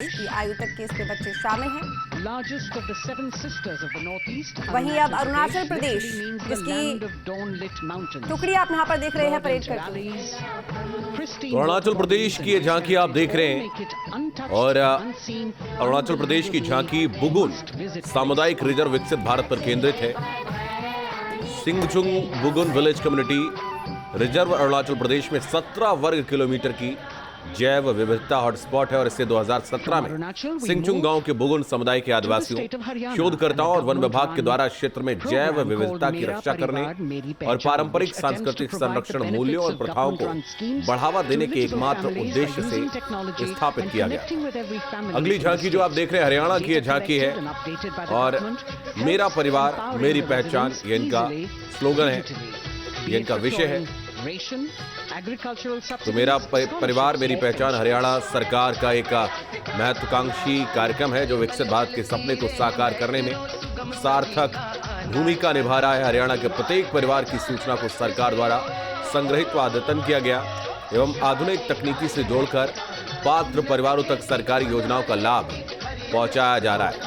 वर्ष की आयु तक के इसमें बच्चे शामिल हैं। वहीं अब अरुणाचल प्रदेश, जिसकी टुकड़ी आप यहाँ पर देख रहे हैं परेड करती है। तो अरुणाचल प्रदेश की ये झांकी आप देख रहे हैं और अरुणाचल प्रदेश की झांकी बुगुन सामुदायिक रिजर्व विकसित भारत पर केंद्रित है। Singchung Bugun village community reserve Arunachal Pradesh में 17 वर्ग किलोमीटर की जैव विविधता हॉटस्पॉट है और इससे 2017 में सिंगचुंग गांव के बुगुन समुदाय के आदिवासियों, शोधकर्ताओं और वन विभाग के द्वारा क्षेत्र में जैव विविधता की रक्षा करने और पारंपरिक सांस्कृतिक संरक्षण मूल्यों और प्रथाओं को बढ़ावा देने के एकमात्र उद्देश्य से स्थापित किया गया। अगली झांकी जो आप देख रहे हैं हरियाणा की झांकी है और मेरा परिवार मेरी पहचान, ये इनका स्लोगन है, ये इनका विषय है। तो मेरा परिवार मेरी पहचान हरियाणा सरकार का एक महत्वाकांक्षी कार्यक्रम है जो विकसित भारत के सपने को साकार करने में सार्थक भूमिका निभा रहा है। हरियाणा के प्रत्येक परिवार की सूचना को सरकार द्वारा संग्रहित व अद्यतन किया गया एवं आधुनिक तकनीकी से जोड़कर पात्र परिवारों तक सरकारी योजनाओं का लाभ पहुंचाया जा रहा है।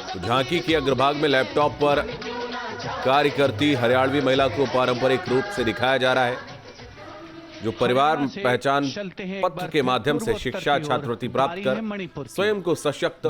तो झांकी के अग्रभाग में लैपटॉप पर कार्य करती हरियाणवी महिला को पारंपरिक रूप से दिखाया जा रहा है, जो परिवार पहचान पत्र के माध्यम से शिक्षा छात्रवृत्ति प्राप्त कर स्वयं को सशक्त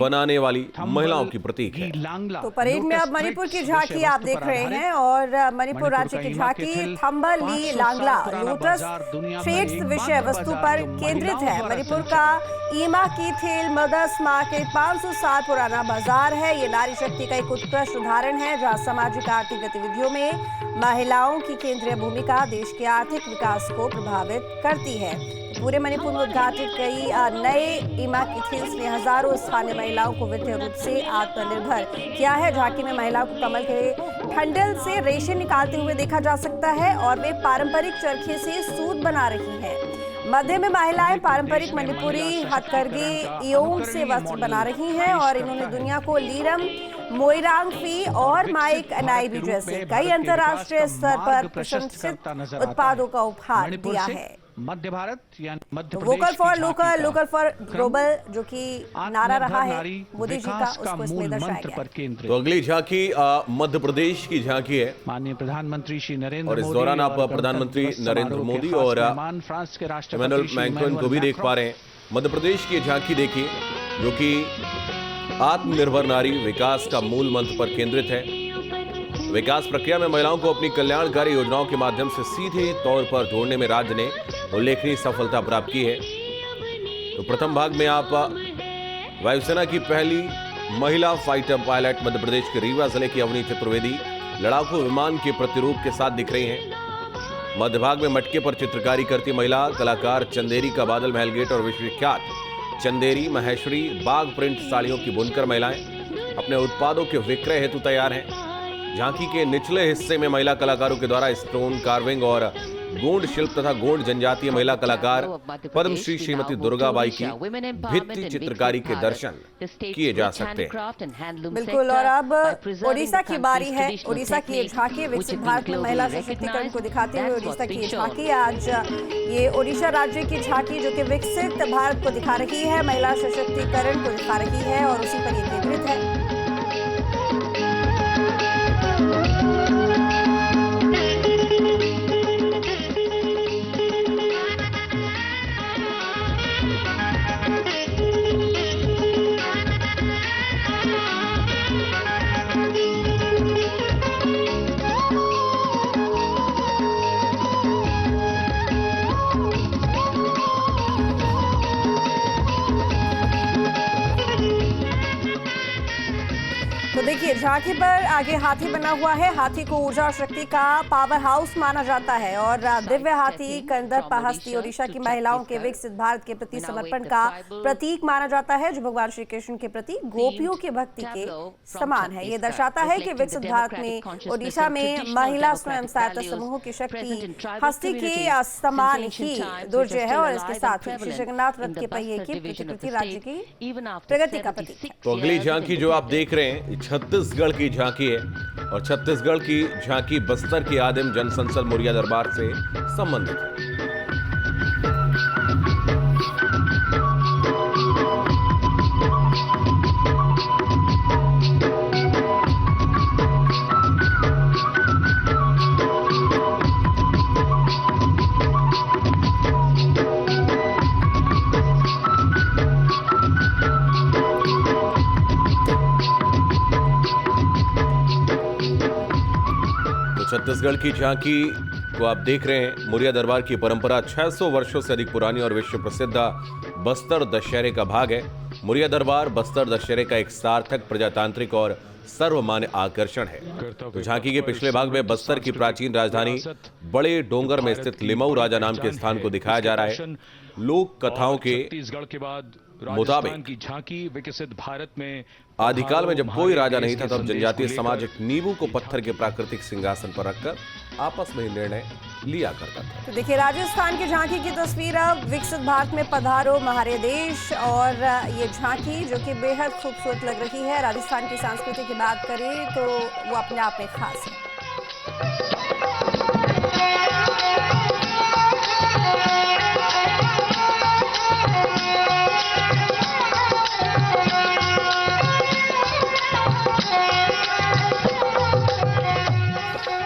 बनाने वाली महिलाओं की प्रतीक है। तो परेड में अब मणिपुर की झांकी आप देख रहे हैं और मणिपुर राज्य की झांकी थंबल ली लांगला लोटस ट्रेड्स विषय वस्तु पर केंद्रित है। मणिपुर का ईमा की थेल मदर्स मार्केट 500 साल पुराना बाजार है। ये नारी शक्ति का एक उत्कृष्ट उदाहरण है जहां सामाजिक आर्थिक गतिविधियों में महिलाओं की केंद्रीय भूमिका देश के आर्थिक विकास को प्रभावित करती है। पूरे मणिपुर में उद्घाटित कई नए ईमा की थील्स ने हजारों स्थानीय महिलाओं को वित्तीय रूप से आत्मनिर्भर किया है। झांकी में महिलाओं को कमल के ठंडल से रेशे निकालते हुए देखा जा सकता है और वे पारंपरिक चरखे से सूत बना रही हैं। मध्य में महिलाएं पारंपरिक मणिपुरी हथकरघे इयोंग से वस्त्र बना रही हैं और इन्होंने दुनिया को लीरम, मोइरांगफी और माइक अनाइबी जैसे कई अंतर्राष्ट्रीय स्तर पर प्रशंसित उत्पादों का उपहार दिया है। मध्य भारत यानी Madhya Pradesh vocal for local, local for global जो कि नारा रहा है मोदी जी का, उसको इसमें दर्शाया गया। तो अगली झांकी मध्य प्रदेश की झांकी है। माननीय प्रधानमंत्री श्री नरेंद्र और इस दौरान आप प्रधानमंत्री नरेंद्र मोदी और फ्रांस के इमैनुअल मैक्रोन को भी देख पा रहे हैं। मध्य प्रदेश की झांकी देखिए जो कि आत्मनिर्भर नारी विकास का मूल मंत्र पर केंद्रित है। विकास प्रक्रिया में महिलाओं को अपनी कल्याणकारी योजनाओं के माध्यम से सीधे तौर पर जोड़ने में राज्य ने उल्लेखनीय सफलता प्राप्त की है। तो प्रथम भाग में आप वायुसेना की पहली महिला फाइटर पायलट मध्य प्रदेश के रीवा जिले की अवनी चतुर्वेदी लड़ाकू विमान के प्रतिरूप के साथ दिख रही हैं। मध्य भाग में मटके पर चित्रकारी करती महिला कलाकार चंदेरी का बादल महल गेट और विश्वविख्यात चंदेरी महेश्वरी बाग प्रिंट साड़ियों की बुनकर महिलाएं अपने उत्पादों के विक्रय हेतु तैयार हैं। झांकी के निचले हिस्से में महिला कलाकारों के द्वारा स्टोन कार्विंग और गोंड शिल्प तथा गोंड जनजातीय महिला कलाकार पद्मश्री श्रीमती दुर्गाबाई की भित्ति चित्रकारी के दर्शन किए जा सकते हैं। बिल्कुल। और अब ओडिशा की बारी है। ओडिशा की ये झांकी विकसित भारत में महिला सशक्तिकरण को दिखाते हुए ओडिशा की झांकी आज ये ओडिशा राज्य की झांकी जो कि विकसित भारत को दिखा रही है, महिला सशक्तिकरण को दिखा रही है और उसी पर ये केंद्रित है। तो देखिए झांकी पर आगे हाथी बना हुआ है। हाथी को ऊर्जा और शक्ति का पावर हाउस माना जाता है और दिव्य हाथी कंदर्प हस्ती ओडिशा की महिलाओं के विकसित भारत के प्रति समर्पण का प्रतीक माना जाता है, जो भगवान श्री कृष्ण के प्रति गोपियों की भक्ति के समान है। ये दर्शाता है कि विकसित भारत में ओडिशा में महिला स्वयं सहायता समूहों की शक्ति हस्ती के समान ही दुर्जय है और इसके साथ ही श्री जगन्नाथ रथ के पहिए की प्रतिकृति राज्य की प्रगति का प्रतीक है। तो अगली झांकी जो आप देख रहे हैं छत्तीसगढ़ की झांकी है और छत्तीसगढ़ की झांकी बस्तर की आदिम जनसंसद मौर्य दरबार से संबंधित है। छत्तीसगढ़ की झांकी को आप देख रहे हैं। मुरिया दरबार की परंपरा 600 वर्षों से अधिक पुरानी और विश्व प्रसिद्ध बस्तर दशहरे का भाग है। मुरिया दरबार बस्तर दशहरे का एक सार्थक, प्रजातांत्रिक और सर्वमान्य आकर्षण है। तो झांकी के पिछले भाग में बस्तर की प्राचीन राजधानी बड़े डोंगर में स्थित लिमऊ राजा नाम के स्थान को दिखाया जा रहा है। लोक कथाओं के मुताबिक की झांकी विकसित भारत में आदिकाल में जब कोई राजा नहीं था, तब जनजातीय समाज एक नींबू को पत्थर के प्राकृतिक सिंहासन पर रखकर आपस में निर्णय लिया करता था। तो देखिए राजस्थान की झांकी की तस्वीर। अब विकसित भारत में पधारो हमारे देश, और ये झांकी जो कि बेहद खूबसूरत लग रही है। राजस्थान की संस्कृति की बात करें तो वो अपने आप में खास है।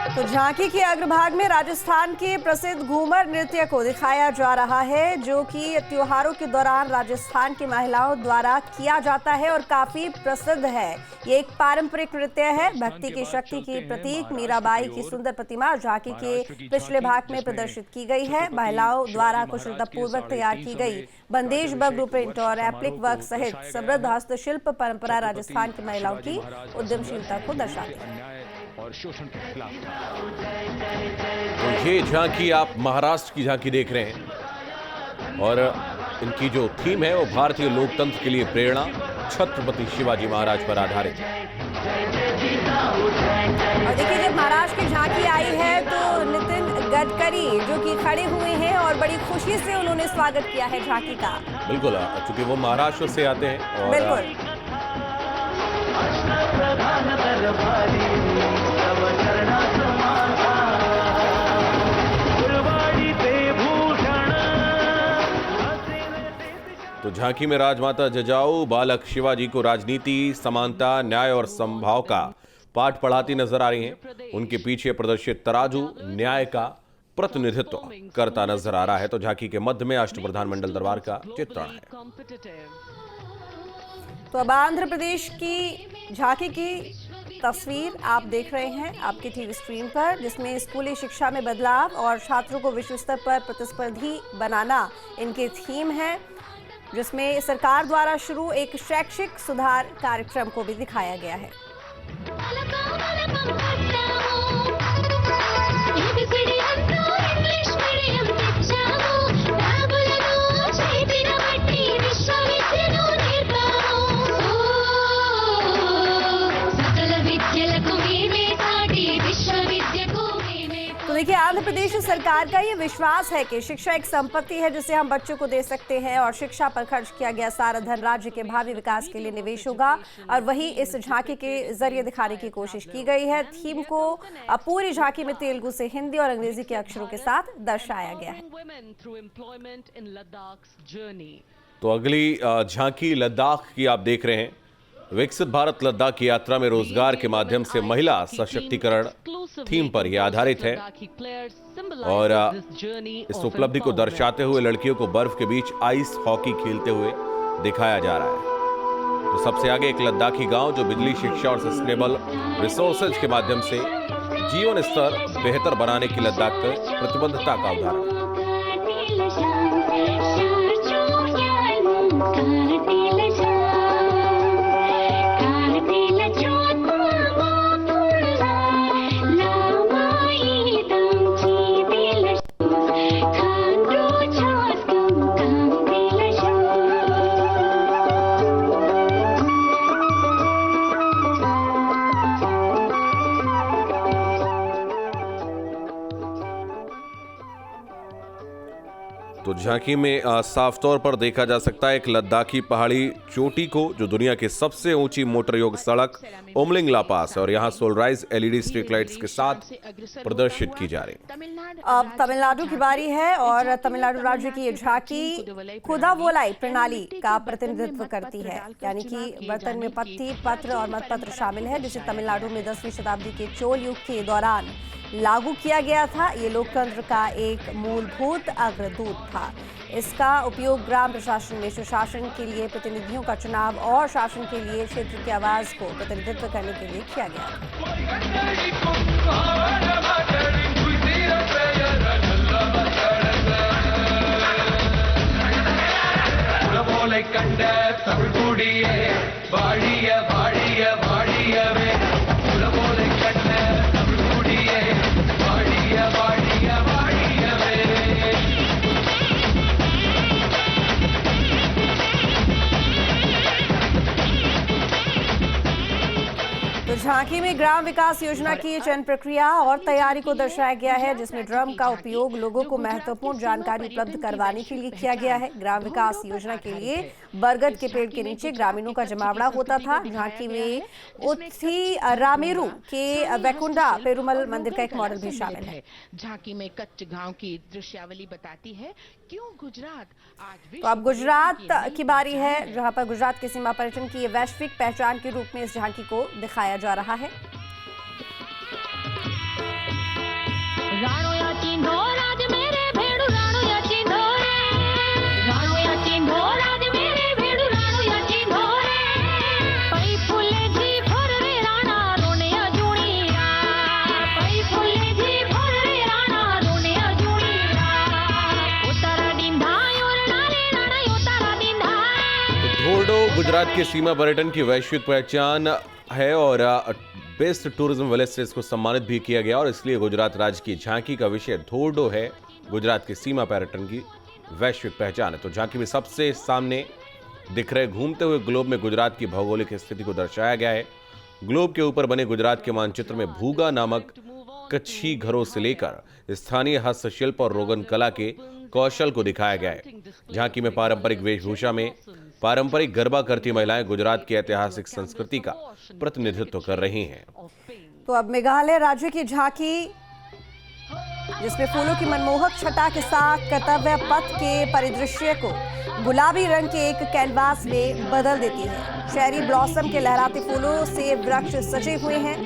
तो झांकी के अग्रभाग में राजस्थान के प्रसिद्ध घूमर नृत्य को दिखाया जा रहा है, जो कि त्योहारों के दौरान राजस्थान की महिलाओं द्वारा किया जाता है और काफी प्रसिद्ध है। ये एक पारंपरिक नृत्य है। भक्ति की शक्ति की प्रतीक मीराबाई की सुंदर प्रतिमा झांकी के पिछले भाग में प्रदर्शित की गई है। महिलाओं द्वारा कुशलतापूर्वक तैयार की गई बंदेज, ब्लू प्रिंट और एप्लिक वर्क सहित समृद्ध हस्तशिल्प परंपरा राजस्थान की महिलाओं की उद्यमशीलता को दर्शाती है और शोषण के खिलाफ। तो ये झांकी आप महाराष्ट्र की झांकी देख रहे हैं और इनकी जो थीम है वो भारतीय लोकतंत्र के लिए प्रेरणा, छत्रपति शिवाजी महाराज पर आधारित है। और देखिए जब महाराष्ट्र की झांकी आई है तो नितिन गडकरी जो कि खड़े हुए हैं और बड़ी खुशी से उन्होंने स्वागत किया है झांकी का। बिल्कुल, क्योंकि वो महाराष्ट्र से आते हैं और बिल्कुल तो झांकी में राजमाता जजाऊ बालक शिवाजी को राजनीति, समानता, न्याय और समभाव का पाठ पढ़ाती नजर आ रही हैं। उनके पीछे प्रदर्शित तराजू न्याय का प्रतिनिधित्व करता नजर आ रहा है। तो झांकी के मध्य में अष्टप्रधान मंडल दरबार का चित्रण है। तो अब आंध्र प्रदेश की झांकी की तस्वीर आप देख रहे हैं आपके टीवी स्क्रीन पर, जिसमें स्कूली शिक्षा में बदलाव और छात्रों को विश्व स्तर पर प्रतिस्पर्धी बनाना इनकी थीम है, जिसमें सरकार द्वारा शुरू एक शैक्षिक सुधार कार्यक्रम को भी दिखाया गया है। तो देखिए आंध्र प्रदेश सरकार का ये विश्वास है कि शिक्षा एक संपत्ति है जिसे हम बच्चों को दे सकते हैं, और शिक्षा पर खर्च किया गया सारा धन राज्य के भावी विकास के लिए निवेश होगा। और वही इस झांकी के जरिए दिखाने की कोशिश की गई है। थीम को पूरी झांकी में तेलुगु से हिंदी और अंग्रेजी के अक्षरों के साथ दर्शाया गया है। तो अगली झांकी लद्दाख की आप देख रहे हैं। विकसित भारत लद्दाख की यात्रा में रोजगार के माध्यम से महिला सशक्तिकरण थीम पर यह आधारित है और इस उपलब्धि को दर्शाते हुए लड़कियों को बर्फ के बीच आइस हॉकी खेलते हुए दिखाया जा रहा है। तो सबसे आगे एक लद्दाखी गांव जो बिजली, शिक्षा और सस्टेनेबल रिसोर्सेज के माध्यम से जीवन स्तर बेहतर बनाने की लद्दाख की प्रतिबद्धता का उदाहरण है। तो झांकी में साफ तौर पर देखा जा सकता है एक लद्दाखी पहाड़ी चोटी को, जो दुनिया की सबसे ऊंची मोटर योग सड़क उमलिंग ला पास है और यहाँ सोलराइज एलईडी स्ट्रीट लाइट्स के साथ प्रदर्शित की जा रही। अब तमिलनाडु की बारी है और तमिलनाडु राज्य की ये झांकी कुदावोलाई प्रणाली का प्रतिनिधित्व करती है, यानी कि बर्तन में पत्ती, पत्र और मतपत्र शामिल है, जिसे तमिलनाडु में 10वीं शताब्दी के चोल युग के दौरान लागू किया गया था। ये लोकतंत्र का एक मूलभूत अग्रदूत था। इसका उपयोग ग्राम प्रशासन में सुशासन के लिए प्रतिनिधियों का चुनाव और शासन के लिए क्षेत्र की आवाज को प्रतिनिधित्व करने के लिए किया गया था। கண்ட தமிழ்குடியே வாழிய வாழிய வாழியவே உலகோலை கண்ட தமிழ்குடியே வாழிய வாழிய வாழியவே तो झांकी में ग्राम विकास योजना की चयन प्रक्रिया और तैयारी को दर्शाया गया है, जिसमें ड्रम का उपयोग लोगों को महत्वपूर्ण जानकारी उपलब्ध करवाने के लिए किया गया है। ग्राम विकास योजना के लिए बरगद के पेड़ के नीचे ग्रामीणों का जमावड़ा होता था। झांकी में उथी रामेरू के वैकुंडा पेरुमल मंदिर का एक मॉडल भी शामिल है। झांकी में कच्च गांव की दृश्यावली बताती है क्यों गुजरात आज। तो अब गुजरात की बारी है, जहां पर गुजरात के सीमा पर्यटन की वैश्विक पहचान के रूप में इस झांकी को दिखाया जा रहा है। राणो या चिंधो राज मेरे भेड़ू राणो या चिंधो रे राणो या चिंधो राज मेरे भेड़ू राणो या चिंधो रे पई फुले जी भर रे राणा रोने अजुणिया पई फुले जी भर रे राणा रोने अजुणिया उतारा डिंधा और नारे राणा उतारा डिंधा। धोर्डो गुजरात के सीमा पर्यटन की वैश्विक पहचान है और बेस्ट टूरिज्म विलेज से इसको सम्मानित भी किया गया और इसलिए गुजरात राज्य की झांकी का विषय धोर्डो है। गुजरात के सीमा पर्यटन की वैश्विक पहचान है। तो झांकी में सबसे सामने दिख रहे घूमते हुए ग्लोब में गुजरात की भौगोलिक स्थिति को दर्शाया गया है। ग्लोब के ऊपर बने गुजरात के मानचित्र में भूगा नामक कच्छी घरों से लेकर स्थानीय हस्तशिल्प और रोगन कला के कौशल को दिखाया गया है। झांकी में पारंपरिक वेशभूषा में पारंपरिक गरबा करती महिलाएं गुजरात की ऐतिहासिक संस्कृति का प्रतिनिधित्व कर रही हैं। तो अब मेघालय राज्य की झांकी, जिसमें फूलों की मनमोहक छटा के साथ कर्तव्य पथ के परिदृश्य को गुलाबी रंग के एक कैनवास में बदल देती है। चेरी ब्लॉसम के लहराते फूलों से वृक्ष सजे हुए हैं।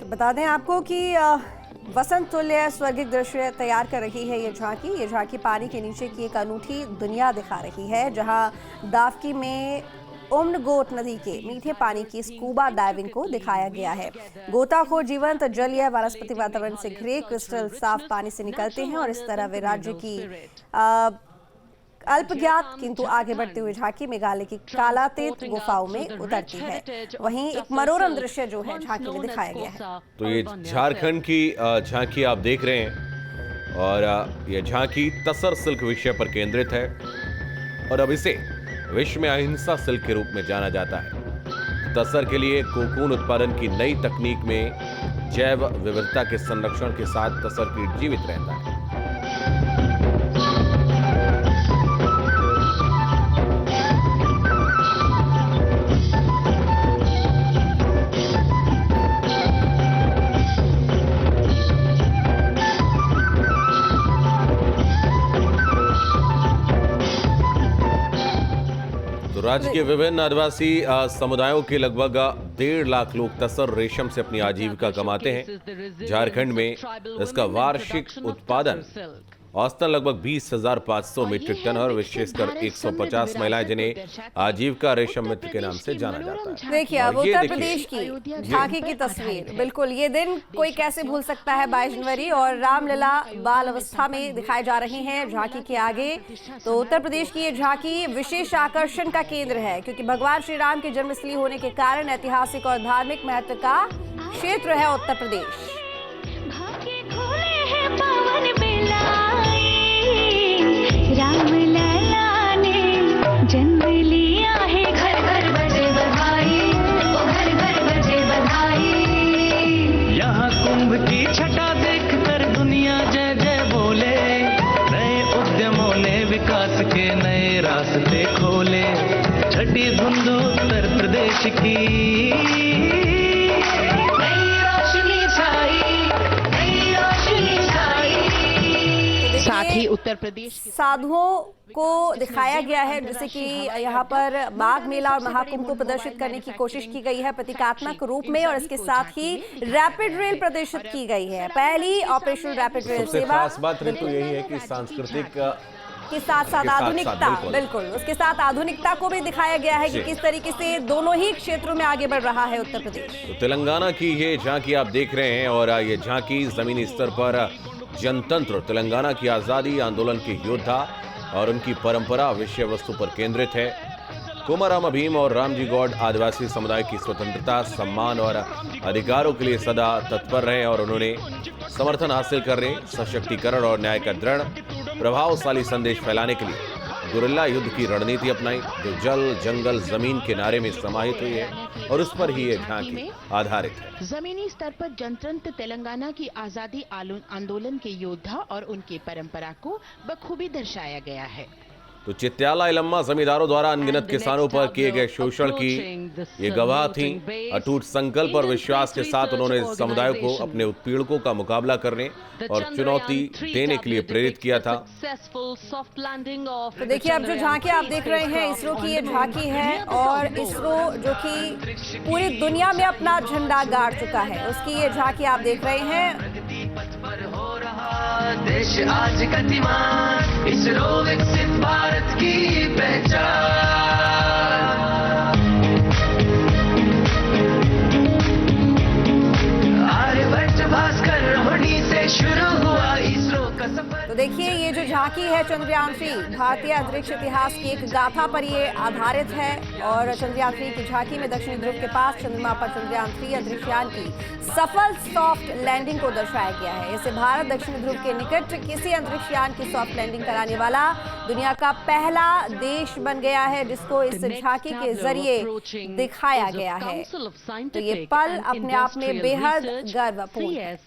बता दें आपको कि वसंत तुल्य स्वर्गिक दृश्य तैयार कर रही है ये झांकी पानी के नीचे की एक अनूठी दुनिया दिखा रही है, जहां दावकी में उम्नगोट नदी के मीठे पानी की स्कूबा डाइविंग को दिखाया गया है। गोताखोर जीवंत जलीय वनस्पति वातावरण से घिरे क्रिस्टल साफ पानी से निकलते हैं और इस तरह वे राज्य की अल्पज्ञात किंतु आगे बढ़ते हुए झांकी मेघालय की कालातीत गुफाओं में उतरती है। वहीं एक मनोरम दृश्य जो है झांकी में दिखाया गया है। तो ये झारखंड की झांकी आप देख रहे हैं और यह झांकी तसर सिल्क विषय पर केंद्रित है और अब इसे विश्व में अहिंसा सिल्क के रूप में जाना जाता है। तसर के लिए कोकून उत्पादन की नई तकनीक में जैव विविधता के संरक्षण के साथ तसर कीट जीवित रहता है। राज्य के विभिन्न आदिवासी समुदायों के लगभग 1.5 लाख लोग तसर रेशम से अपनी आजीविका कमाते हैं। झारखंड में इसका वार्षिक उत्पादन औसतन लगभग 20,500 मीट्रिक टन और विशेषकर 150 महिलाएं जिन्हें आजीविका रेशम मित्र के नाम से जाना जाता है। देखिए अब उत्तर प्रदेश की झांकी की तस्वीर, बिल्कुल ये दिन कोई कैसे भूल सकता है। 22 जनवरी और रामलीला बाल अवस्था में दिखाई जा रही हैं झांकी के आगे। तो उत्तर प्रदेश की ये झांकी विशेष आकर्षण का केंद्र है, क्योंकि भगवान श्री राम की जन्मस्थली होने के कारण ऐतिहासिक और धार्मिक महत्व का क्षेत्र है उत्तर प्रदेश। रामलला ने जन्म लिया है, घर घर बजे बधाई, ओ घर घर बजे बधाई। यहाँ कुंभ की छटा देख कर दुनिया जय जय बोले, नए देश की नई रोशनी छाई, नई रोशनी छाई। साथ ही उत्तर प्रदेश की साधुओं को दिखाया गया है, जैसे कि यहाँ पर माघ मेला और महाकुंभ को प्रदर्शित करने की कोशिश की गई है प्रतीकात्मक रूप में, और इसके साथ ही रैपिड रेल प्रदर्शित की गई है। पहली ऑपरेशन रैपिड रेल सबसे सेवा खास बात ऋतु यही है कि सांस्कृतिक के साथ साथ आधुनिकता, बिल्कुल उसके साथ आधुनिकता को भी दिखाया गया है कि किस तरीके से दोनों ही क्षेत्रों में आगे बढ़ रहा है उत्तर प्रदेश। तो तेलंगाना की ये झांकी आप देख रहे हैं, और ये झांकी जमीनी स्तर पर जनतंत्र, तेलंगाना की आजादी आंदोलन के योद्धा और उनकी परंपरा विषय वस्तु पर केंद्रित है। कोमाराम भीम और रामजी गौड आदिवासी समुदाय की स्वतंत्रता, सम्मान और अधिकारों के लिए सदा तत्पर रहे, और उन्होंने समर्थन हासिल करने, सशक्तिकरण और न्याय का दृढ़ प्रभावशाली संदेश फैलाने के लिए गुरिल्ला युद्ध की रणनीति अपनाई, जो जल जंगल जमीन के नारे में समाहित हुई है, और उस पर ही ये झांकी आधारित है। जमीनी स्तर पर जनतंत्र तेलंगाना की आजादी आंदोलन के योद्धा और उनकी परंपरा को बखूबी दर्शाया गया है। तो चित्याला इलम्मा जमींदारों द्वारा अनगिनत किसानों पर किए गए शोषण की ये गवाह थी। अटूट संकल्प और विश्वास के साथ उन्होंने समुदायों को अपने उत्पीड़कों का मुकाबला करने और चुनौती देने के लिए प्रेरित किया था। तो देखिए, अब जो झांकी आप देख रहे हैं इसरो की ये झांकी है, और इसरो जो कि पूरी दुनिया में अपना झंडा गाड़ चुका है, उसकी ये झांकी आप देख रहे हैं। देश आज गतिमान, इसरो विकसित भारत की पहचान। आर्यभट्ट भास्कर रोहिणी से शुरू हुआ इसरो का सफर। तो देखिए, ये जो झांकी है चंद्रयान 3 भारतीय अंतरिक्ष इतिहास की एक गाथा पर ये आधारित है, और चंद्रयान 3 की झांकी में दक्षिणी ध्रुव के पास चंद्रमा पर चंद्रयान 3 अंतरिक्षयान की सफल सॉफ्ट लैंडिंग को दर्शाया गया है। इससे भारत दक्षिणी ध्रुव के निकट किसी अंतरिक्षयान की सॉफ्ट लैंडिंग कराने वाला दुनिया का पहला देश बन गया है, जिसको इस झांकी के जरिए दिखाया गया है। तो ये पल अपने आप में बेहद गर्वपूर्ण है।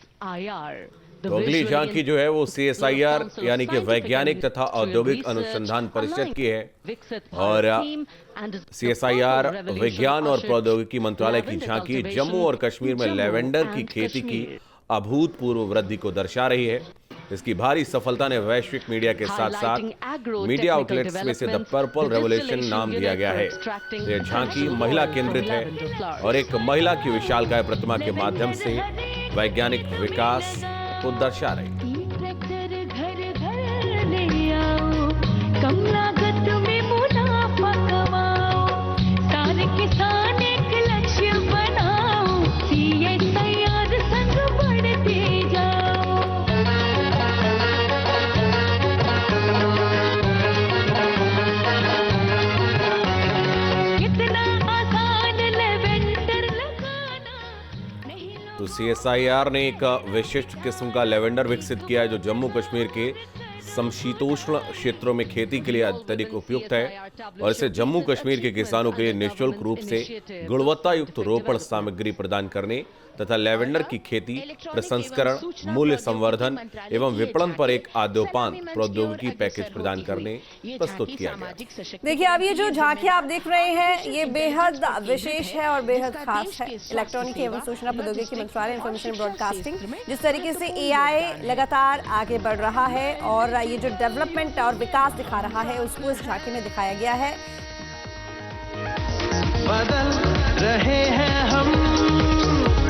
तो अगली झांकी जो है वो CSIR यानी कि वैज्ञानिक तथा औद्योगिक अनुसंधान परिषद की है, और CSIR विज्ञान और प्रौद्योगिकी मंत्रालय की झांकी जम्मू और कश्मीर में लेवेंडर की खेती की अभूतपूर्व वृद्धि को दर्शा रही है। इसकी भारी सफलता ने वैश्विक मीडिया के साथ साथ मीडिया आउटलेट्स में से द पर्पल रेवोल्यूशन नाम दिया गया है। यह झांकी महिला केंद्रित है, और एक महिला की विशालकाय प्रतिमा के माध्यम से वैज्ञानिक विकास को दर्शा रही है। कम लागत में मुनाफा कमाओ, सारे किसान एक लक्ष्य बनाओ, CSIR संग बढ़ते जाओ। कितना आसान लेवेंडर लगाना। तो CSIR ने एक विशिष्ट किस्म का लेवेंडर विकसित किया है, जो जम्मू कश्मीर के समशीतोष्ण क्षेत्रों में खेती के लिए अत्यधिक उपयुक्त है, और इसे जम्मू कश्मीर के किसानों के लिए निःशुल्क रूप से गुणवत्ता युक्त रोपण सामग्री प्रदान करने तथा लेवेंडर की खेती, प्रसंस्करण, मूल्य संवर्धन एवं विपणन पर एक आद्योपांत प्रौद्योगिकी पैकेज प्रदान करने प्रस्तुत किया गया। देखिए, अब ये जो झांकी आप देख रहे हैं ये बेहद विशेष है और बेहद खास है। इलेक्ट्रॉनिक एवं सूचना प्रौद्योगिकी मंत्रालय इंफॉर्मेशन ब्रॉडकास्टिंग जिस तरीके से AI लगातार आगे बढ़ रहा है और ये जो डेवलपमेंट और विकास दिखा रहा है उसको इस झांकी में दिखाया गया है। बदल रहे हैं हम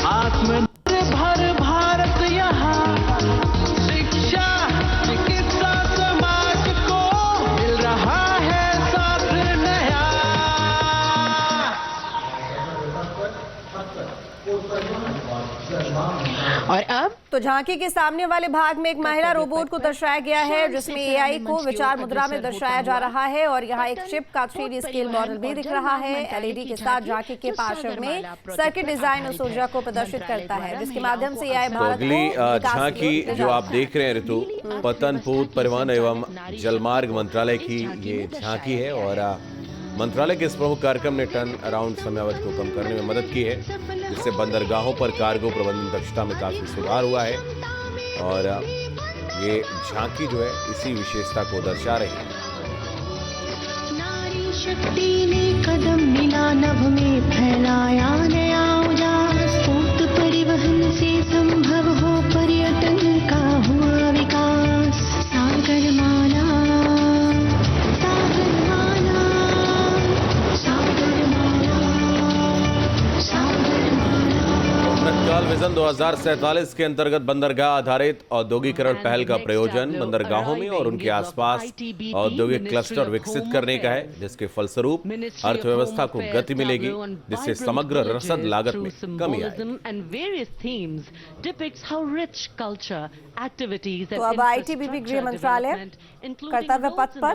आत्मनिर्भर भारत यहाँ, शिक्षा चिकित्सा समाज को मिल रहा है साथ नया। और अब तो झांकी के सामने वाले भाग में एक महिला रोबोट को दर्शाया गया है, जिसमें AI को विचार मुद्रा में दर्शाया जा रहा है, और यहाँ एक चिप का 3D स्केल मॉडल भी दिख रहा है। LED के साथ झांकी के पार्श्व में सर्किट डिजाइन उस ऊर्जा को प्रदर्शित करता है, जिसके माध्यम से AI तो भारत अगली को विकास झांकी की ओर ले जो जा आप रहा है। देख रहे हैं ऋतु, पतन पूत परिवहन एवं जलमार्ग मंत्रालय की ये झांकी है, और मंत्रालय के इस प्रमुख कार्यक्रम ने टर्न अराउंड समयावधि को कम करने में मदद की है, जिससे बंदरगाहों पर कार्गो प्रबंधन दक्षता में काफी सुधार हुआ है, और ये झांकी जो है इसी विशेषता को दर्शा रही है। नारी शक्ति ने कदम मिला नभ में फैलाया नया उजास पोत परिवहन से संभव हो पर्यटन का हुआ विकास सागरमाला सागरमाला सागरमाला सागरमाला। तत्काल विजन 2047 के अंतर्गत बंदरगाह आधारित औद्योगिकरण पहल का प्रयोजन बंदरगाहों में और उनके आसपास औद्योगिक क्लस्टर विकसित करने का है, जिसके फलस्वरूप अर्थव्यवस्था को गति मिलेगी, जिससे समग्र रसद लागत में कमी आएगी। तो अब आईटीबीपी गृह मंत्रालय कर्तव्य पथ पर,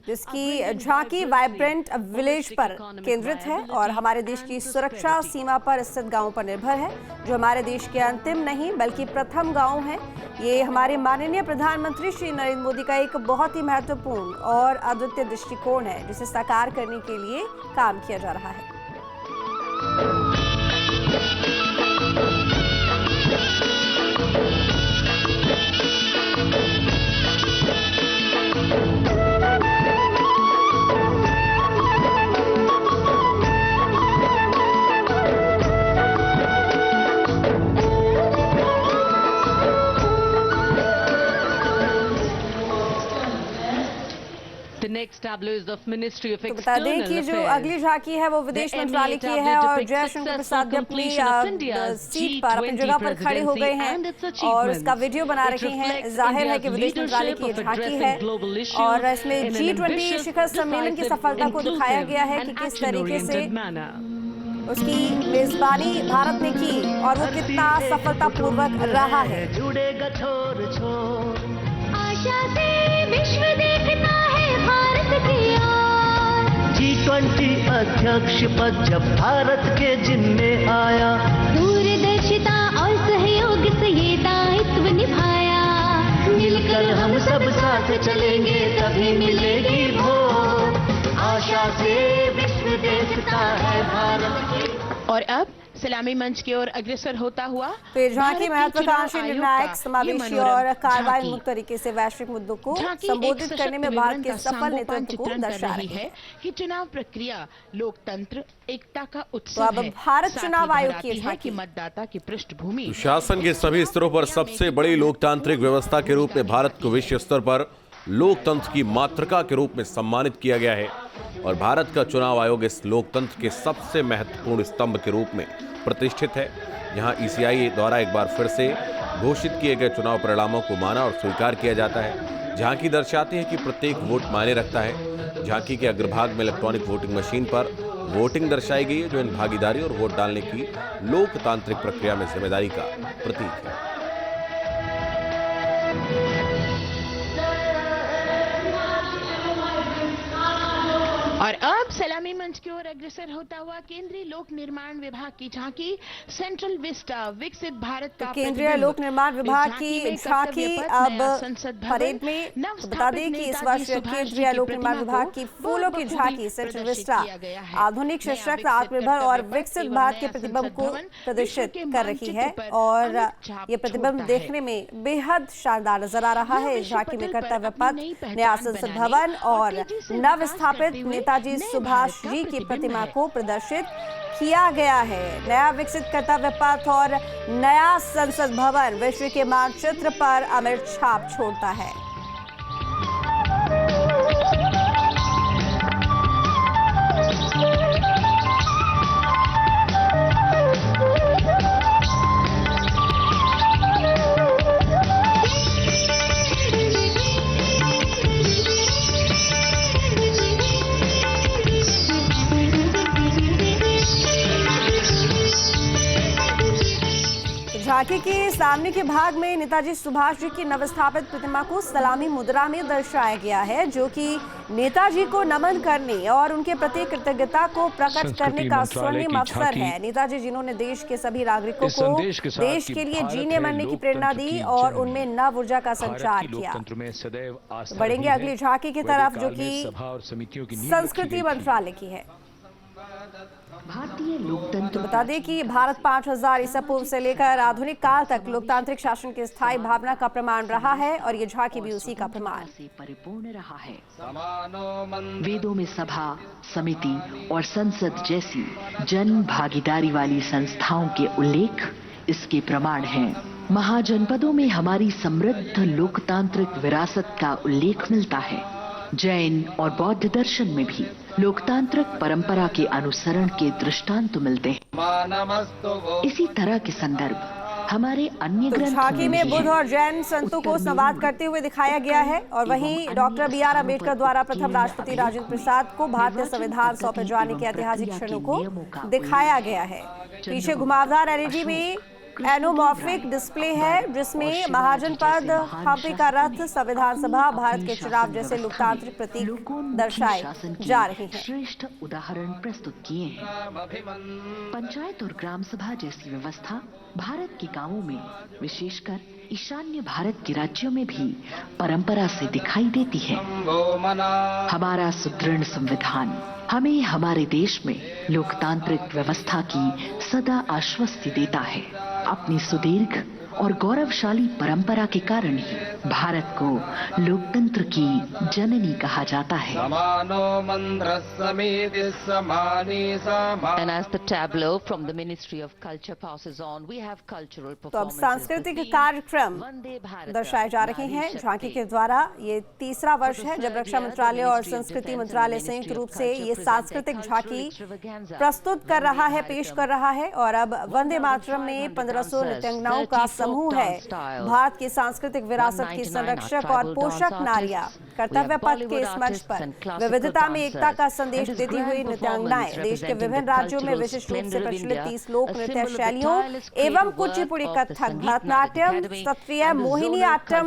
जिसकी झांकी वाइब्रेंट विलेज पर केंद्रित है और हमारे देश की सुरक्षा सीमा पर स्थित गांवों पर निर्भर है, जो हमारे देश के अंतिम नहीं बल्कि प्रथम गांव है। ये हमारे माननीय प्रधानमंत्री श्री नरेंद्र मोदी का एक बहुत ही महत्वपूर्ण और अद्वितीय दृष्टिकोण है, जिसे साकार करने के लिए काम किया जा रहा है। तो बता दें कि जो अगली झांकी है वो विदेश मंत्रालय की है और जयशंकर प्रसाद भी अपनी सीट पर अपनी जगह पर खड़े हो गए हैं और उसका वीडियो बना रहे हैं। जाहिर है कि विदेश मंत्रालय की झांकी है और इसमें G20 शिखर सम्मेलन की सफलता को दिखाया गया है कि किस तरीके से उसकी मेजबानी भारत ने की और वो कितना सफलतापूर्वक रहा है। आशा से विश्व देखता है भारत की ओर। G20 अध्यक्ष पद जब भारत के जिम्मे आया, दूरदर्शिता और सहयोग से ये दायित्व निभाया। मिलकर हम सब साथ चलेंगे तभी मिलेगी भोर। आशा से विश्व देखता है भारत की। और अब सलामी मंच की ओर अग्रसर होता हुआ तो झांकी महत्वाकांक्षी, निर्णायक, समावेशी और कार्रवाई मुक्त तरीके से वैश्विक मुद्दों को संबोधित करने में भारत के सफल नेतृत्व को दर्शा रही है कि चुनाव प्रक्रिया लोकतंत्र एकता का तो उत्सव अब है। भारत चुनाव आयोग की है झांकी कि मतदाता की पृष्ठभूमि शासन के सभी स्तरों पर सबसे बड़ी लोकतांत्रिक व्यवस्था के रूप में भारत को विश्व स्तर पर लोकतंत्र की मातृका के रूप में सम्मानित किया गया है और भारत का चुनाव आयोग इस लोकतंत्र के सबसे महत्वपूर्ण स्तंभ के रूप में प्रतिष्ठित है। यहाँ ईसीआई द्वारा एक बार फिर से घोषित किए गए चुनाव परिणामों को माना और स्वीकार किया जाता है। झांकी दर्शाती है कि प्रत्येक वोट मायने रखता है। झांकी के अग्रभाग में इलेक्ट्रॉनिक वोटिंग मशीन पर वोटिंग दर्शाई गई है, जो इन भागीदारी और वोट डालने की लोकतांत्रिक प्रक्रिया में जिम्मेदारी का प्रतीक है। और अब सलामी मंच की ओर अग्रसर होता हुआ केंद्रीय लोक निर्माण विभाग की झांकी सेंट्रल विस्टा विकसित भारत का केंद्रीय लोक निर्माण विभाग की झांकी अब परेड में। तो बता दें कि इस वर्ष केंद्रीय लोक निर्माण विभाग की फूलों की झांकी सेंट्रल विस्टा आधुनिक, सशक्त, आत्मनिर्भर और विकसित भारत के प्रतिबिंब को प्रदर्शित कर रही है और ये प्रतिबिंब देखने में बेहद शानदार नजर आ रहा है। इस झांकी में कर्तव्य पथ, नया संसद भवन और नव स्थापित नेताजी सुभाष जी की प्रतिमा को प्रदर्शित किया गया है। नया विकसित कर्तव्य पथ और नया संसद भवन विश्व के मानचित्र पर अमिट छाप छोड़ता है। झांकी के सामने के भाग में नेताजी सुभाष जी की नवस्थापित प्रतिमा को सलामी मुद्रा में दर्शाया गया है, जो कि नेताजी को नमन करने और उनके प्रति कृतज्ञता को प्रकट करने का स्वर्णिम अवसर है। नेताजी जिन्होंने देश के सभी नागरिकों को देश के लिए जीने मरने की प्रेरणा दी और उनमें नव ऊर्जा का संचार किया। बढ़ेंगे अगली झांकी की तरफ, जो कि संस्कृति मंत्रालय की है। भारतीय लोकतंत्र बता दें कि भारत 5000 ईसा पूर्व से लेकर आधुनिक काल तक लोकतांत्रिक शासन की स्थायी भावना का प्रमाण रहा है और ये झांकी भी उसी का प्रमाण से परिपूर्ण रहा है। वेदों में सभा, समिति और संसद जैसी जन भागीदारी वाली संस्थाओं के उल्लेख इसके प्रमाण हैं। महाजनपदों में हमारी समृद्ध लोकतांत्रिक विरासत का उल्लेख मिलता है। जैन और बौद्ध दर्शन में भी लोकतांत्रिक परंपरा के अनुसरण के दृष्टांत मिलते हैं। इसी तरह के संदर्भ हमारे अन्य ग्रंथों झांकी में भी बुद्ध हैं। और जैन संतों को संवाद करते हुए दिखाया गया है और वहीं डॉक्टर बी.आर. अम्बेडकर द्वारा प्रथम राष्ट्रपति राजेंद्र प्रसाद को भारतीय संविधान सौंपे जाने के ऐतिहासिक क्षणों को दिखाया गया है। पीछे घुमावदार एलईडी में एनोमॉर्फिक डिस्प्ले है जिसमें महाजनपद, हम्पी का रथ, संविधान सभा, भारत के चुनाव जैसे लोकतांत्रिक प्रतीक दर्शाए जा रहे हैं। श्रेष्ठ उदाहरण प्रस्तुत किए हैं। पंचायत और ग्राम सभा जैसी व्यवस्था भारत के गांवों में, विशेषकर ईशान्य भारत के राज्यों में भी परंपरा से दिखाई देती है। हमारा सुदृढ़ संविधान हमें हमारे देश में लोकतांत्रिक व्यवस्था की सदा आश्वस्ति देता है। अपनी सुदीर्घ और गौरवशाली परंपरा के कारण ही भारत को लोकतंत्र की जननी कहा जाता है। And as the tableau from the Ministry of Culture passes on, we have cultural तो अब performances. सांस्कृतिक कार्यक्रम वंदे भारत दर्शाए जा रहे हैं। झांकी के द्वारा ये तीसरा वर्ष है जब रक्षा मंत्रालय और संस्कृति मंत्रालय संयुक्त रूप से ये सांस्कृतिक झांकी प्रस्तुत कर रहा है, पेश कर रहा है। और अब वंदे मातरम में 1500 नृत्यांगनाओं का समूह है। भारत की सांस्कृतिक विरासत की संरक्षक और पोषक नारियां कर्तव्य पथ के इस मंच पर विविधता में एकता का संदेश देती हुई नृत्यांगनाएं देश के विभिन्न राज्यों में विशिष्ट रूप से प्रचलित 30 लोक नृत्य शैलियों एवं कुचिपुड़ी, कथक, भरतनाट्यम, सत्रिय, मोहिनीअट्टम,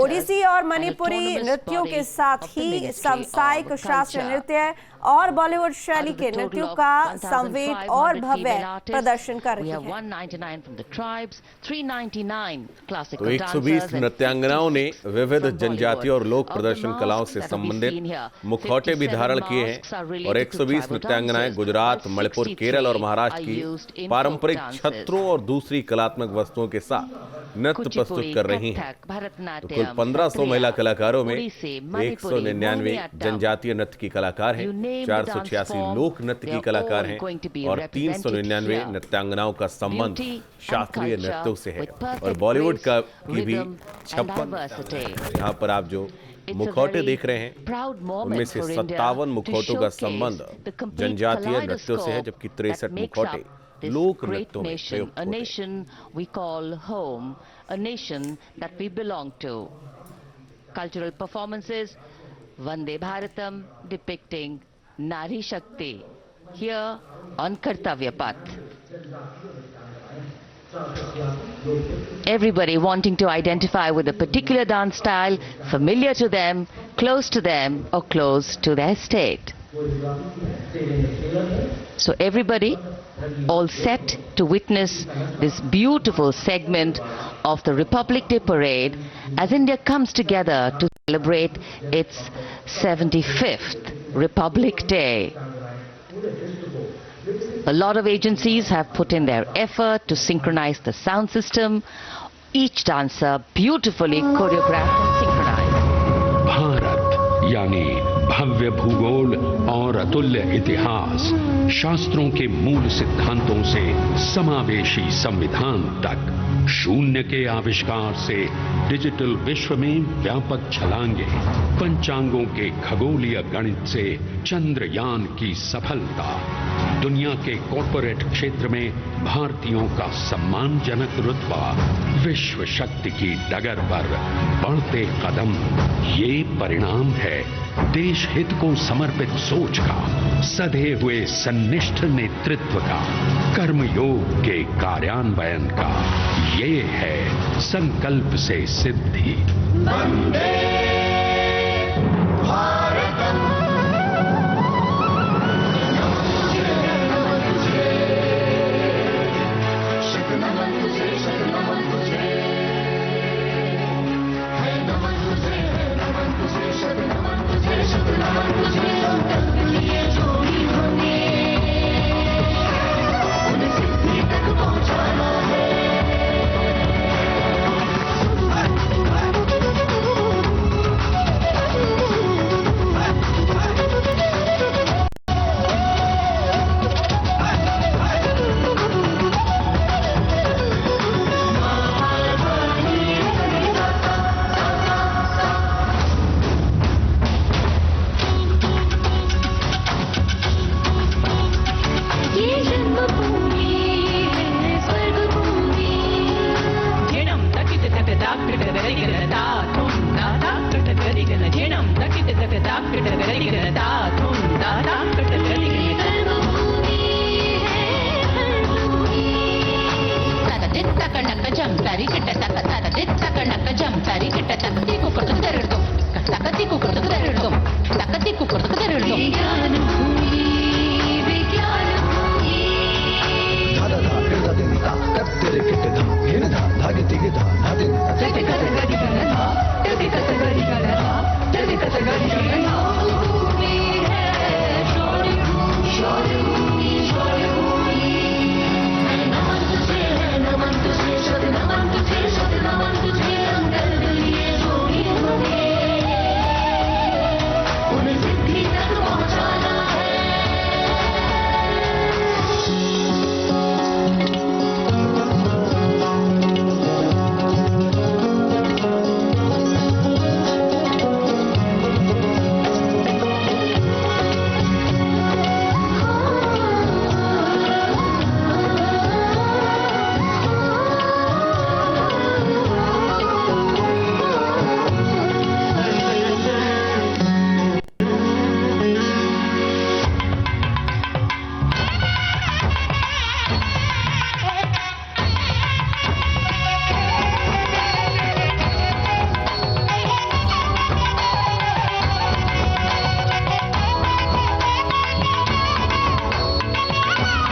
ओडिसी और मणिपुरी नृत्यों के साथ ही समसायिक शास्त्रीय नृत्य और बॉलीवुड शैली के नृत्यों का संवेद और भव्य प्रदर्शन कर रही है। तो 120 नृत्यांगनाओं ने विविध जनजातीय और लोक प्रदर्शन कलाओं से संबंधित मुखौटे भी धारण किए हैं और 120 नृत्यांगनाएं गुजरात, मणिपुर, केरल और महाराष्ट्र की पारंपरिक छत्रों और दूसरी कलात्मक वस्तुओं के साथ नृत्य प्रस्तुत कर रही हैं। तो कुल 1500 महिला कलाकारों में 199 जनजातीय नृत्य की कलाकार हैं, 486 लोक नृत्य की कलाकार हैं और 399 नृत्यांगनाओं का संबंध शास्त्रीय नृत्यों से है। और बॉलीवुड का की भी 56, यहाँ पर आप जो मुखौटे देख रहे हैं उनमें से 57 मुखौटों का संबंध जनजातीय नृत्यों से है, जबकि 63 मुखौटे लोक नृत्यों में प्रयुक्त होते हैं। A nation that we belong to. Cultural performances, Vande Bharatam depicting Nari Shakti here on Kartavya Path. Everybody wanting to identify with a particular dance style, familiar to them, close to them, or close to their state. So everybody all set to witness this beautiful segment of the Republic Day Parade as India comes together to celebrate its 75th Republic Day. A lot of agencies have put in their effort to synchronize the sound system. Each dancer beautifully choreographed and synchronized. Bharat यानी भव्य भूगोल और अतुल्य इतिहास, शास्त्रों के मूल सिद्धांतों से समावेशी संविधान तक, शून्य के आविष्कार से डिजिटल विश्व में व्यापक छलांगे, पंचांगों के खगोलीय गणित से चंद्रयान की सफलता, दुनिया के कॉर्पोरेट क्षेत्र में भारतीयों का सम्मानजनक रुतबा, विश्व शक्ति की डगर पर बढ़ते कदम, ये परिणाम है देश हित को समर्पित सोच का, सधे हुए सन्निष्ठ नेतृत्व का, कर्मयोग के कार्यान्वयन का। ये है संकल्प से सिद्धि। वंदे भारतम।